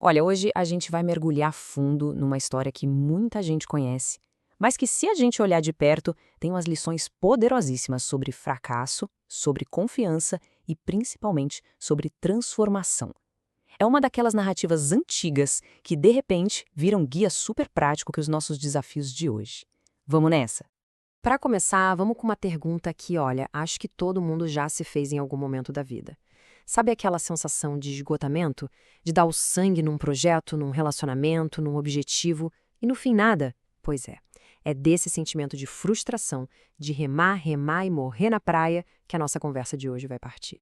Olha, hoje a gente vai mergulhar fundo numa história que muita gente conhece, mas que, se a gente olhar de perto, tem umas lições poderosíssimas sobre fracasso, sobre confiança e, principalmente, sobre transformação. É uma daquelas narrativas antigas que, de repente, viram guia super prático que os nossos desafios de hoje. Vamos nessa? Para começar, vamos com uma pergunta que, olha, acho que todo mundo já se fez em algum momento da vida. Sabe aquela sensação de esgotamento? De dar o sangue num projeto, num relacionamento, num objetivo e no fim nada? Pois é. É desse sentimento de frustração, de remar, remar e morrer na praia que a nossa conversa de hoje vai partir.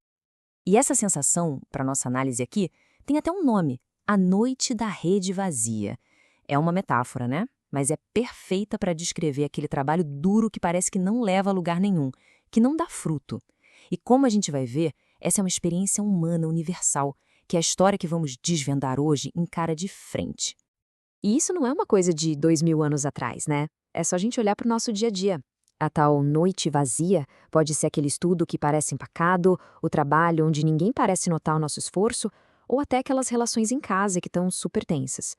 E essa sensação, para nossa análise aqui, tem até um nome: a noite da rede vazia. É uma metáfora, né? Mas é perfeita para descrever aquele trabalho duro que parece que não leva a lugar nenhum, que não dá fruto. E como a gente vai ver, essa é uma experiência humana universal, que a história que vamos desvendar hoje encara de frente. E isso não é uma coisa de 2000 anos atrás, né? É só a gente olhar para o nosso dia a dia. A tal noite vazia pode ser aquele estudo que parece empacado, o trabalho onde ninguém parece notar o nosso esforço, ou até aquelas relações em casa que estão super tensas.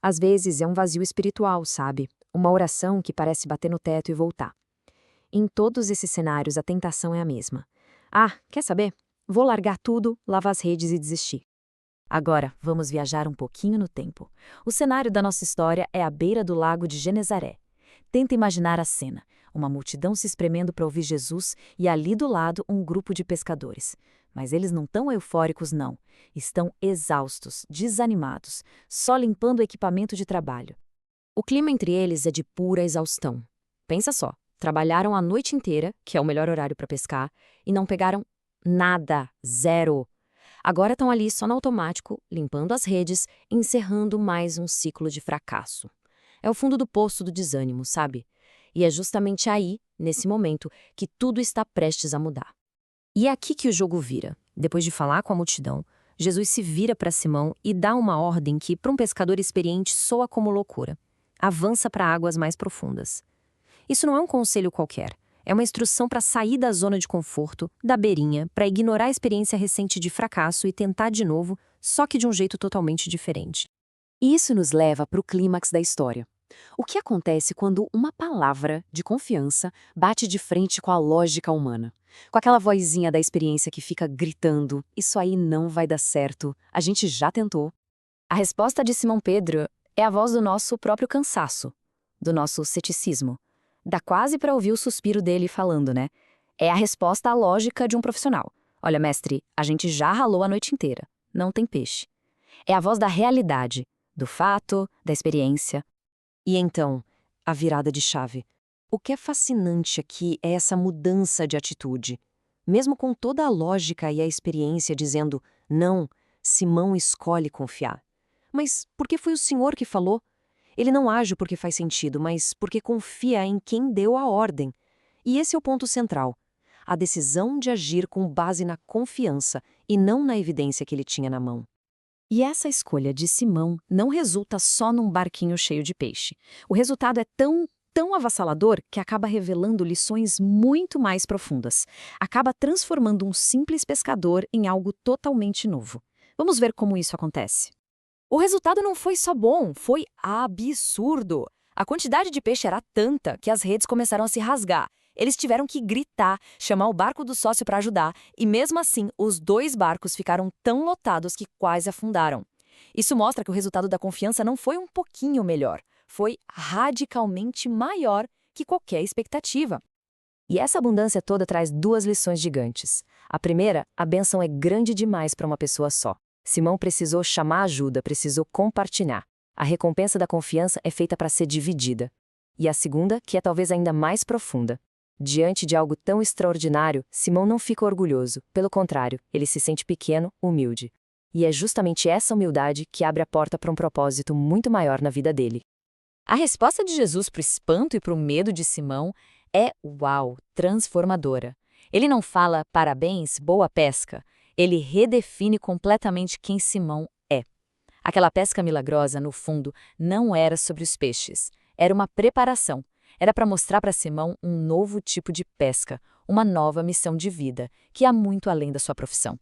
Às vezes é um vazio espiritual, sabe? Uma oração que parece bater no teto e voltar. Em todos esses cenários, a tentação é a mesma. Ah, quer saber? Vou largar tudo, lavar as redes e desistir. Agora, vamos viajar um pouquinho no tempo. O cenário da nossa história é à beira do lago de Genezaré. Tenta imaginar a cena: uma multidão se espremendo para ouvir Jesus e ali do lado um grupo de pescadores. Mas eles não estão eufóricos, não. Estão exaustos, desanimados, só limpando o equipamento de trabalho. O clima entre eles é de pura exaustão. Pensa só, trabalharam a noite inteira, que é o melhor horário para pescar, e não pegaram nada, zero. Agora estão ali só no automático, limpando as redes, encerrando mais um ciclo de fracasso. É o fundo do poço do desânimo, sabe? E é justamente aí, nesse momento, que tudo está prestes a mudar. E é aqui que o jogo vira. Depois de falar com a multidão, Jesus se vira para Simão e dá uma ordem que, para um pescador experiente, soa como loucura. Avança para águas mais profundas. Isso não é um conselho qualquer. É uma instrução para sair da zona de conforto, da beirinha, para ignorar a experiência recente de fracasso e tentar de novo, só que de um jeito totalmente diferente. E isso nos leva para o clímax da história. O que acontece quando uma palavra de confiança bate de frente com a lógica humana? Com aquela vozinha da experiência que fica gritando: "Isso aí não vai dar certo, a gente já tentou". A resposta de Simão Pedro é a voz do nosso próprio cansaço, do nosso ceticismo. Dá quase para ouvir o suspiro dele falando, né? É a resposta à lógica de um profissional. Olha, mestre, a gente já ralou a noite inteira. Não tem peixe. É a voz da realidade, do fato, da experiência. E então, a virada de chave. O que é fascinante aqui é essa mudança de atitude. Mesmo com toda a lógica e a experiência dizendo não, Simão escolhe confiar. Mas por que foi o Senhor que falou? Ele não age porque faz sentido, mas porque confia em quem deu a ordem. E esse é o ponto central. A decisão de agir com base na confiança e não na evidência que ele tinha na mão. E essa escolha de Simão não resulta só num barquinho cheio de peixe. O resultado é tão avassalador que acaba revelando lições muito mais profundas. Acaba transformando um simples pescador em algo totalmente novo. Vamos ver como isso acontece. O resultado não foi só bom, foi absurdo. A quantidade de peixe era tanta que as redes começaram a se rasgar. Eles tiveram que gritar, chamar o barco do sócio para ajudar, e mesmo assim, os dois barcos ficaram tão lotados que quase afundaram. Isso mostra que o resultado da confiança não foi um pouquinho melhor, foi radicalmente maior que qualquer expectativa. E essa abundância toda traz duas lições gigantes. A primeira, a bênção é grande demais para uma pessoa só. Simão precisou chamar ajuda, precisou compartilhar. A recompensa da confiança é feita para ser dividida. E a segunda, que é talvez ainda mais profunda. Diante de algo tão extraordinário, Simão não fica orgulhoso. Pelo contrário, ele se sente pequeno, humilde. E é justamente essa humildade que abre a porta para um propósito muito maior na vida dele. A resposta de Jesus para o espanto e para o medo de Simão é, uau, transformadora. Ele não fala parabéns, boa pesca. Ele redefine completamente quem Simão é. Aquela pesca milagrosa, no fundo, não era sobre os peixes. Era uma preparação. Era para mostrar para Simão um novo tipo de pesca, uma nova missão de vida, que há muito além da sua profissão.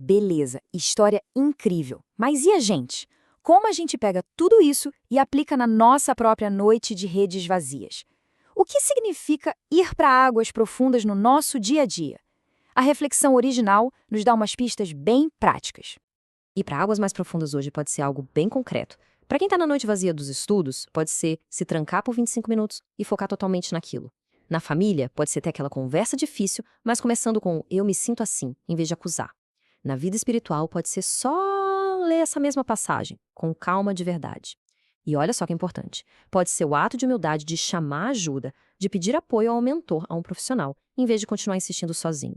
Beleza, história incrível. Mas e a gente? Como a gente pega tudo isso e aplica na nossa própria noite de redes vazias? O que significa ir para águas profundas no nosso dia a dia? A reflexão original nos dá umas pistas bem práticas. Ir para águas mais profundas hoje pode ser algo bem concreto. Para quem está na noite vazia dos estudos, pode ser se trancar por 25 minutos e focar totalmente naquilo. Na família, pode ser ter aquela conversa difícil, mas começando com "eu me sinto assim", em vez de acusar. Na vida espiritual, pode ser só ler essa mesma passagem, com calma de verdade. E olha só que importante, pode ser o ato de humildade de chamar ajuda, de pedir apoio ao mentor, a um profissional, em vez de continuar insistindo sozinho.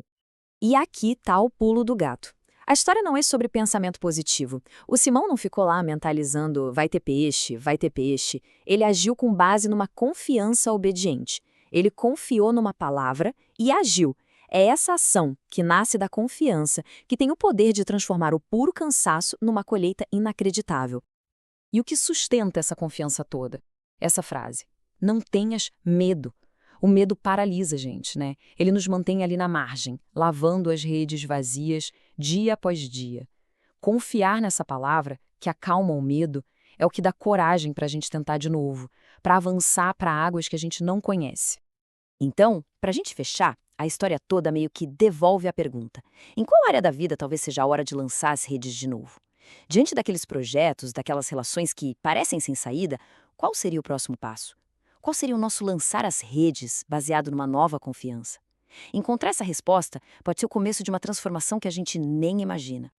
E aqui tá o pulo do gato. A história não é sobre pensamento positivo. O Simão não ficou lá mentalizando vai ter peixe, vai ter peixe. Ele agiu com base numa confiança obediente. Ele confiou numa palavra e agiu. É essa ação, que nasce da confiança, que tem o poder de transformar o puro cansaço numa colheita inacreditável. E o que sustenta essa confiança toda? Essa frase: não tenhas medo. O medo paralisa a gente, né? Ele nos mantém ali na margem, lavando as redes vazias, dia após dia. Confiar nessa palavra, que acalma o medo, é o que dá coragem para a gente tentar de novo, para avançar para águas que a gente não conhece. Então, para a gente fechar, a história toda meio que devolve a pergunta: em qual área da vida talvez seja a hora de lançar as redes de novo? Diante daqueles projetos, daquelas relações que parecem sem saída, qual seria o próximo passo? Qual seria o nosso lançar as redes baseado numa nova confiança? Encontrar essa resposta pode ser o começo de uma transformação que a gente nem imagina.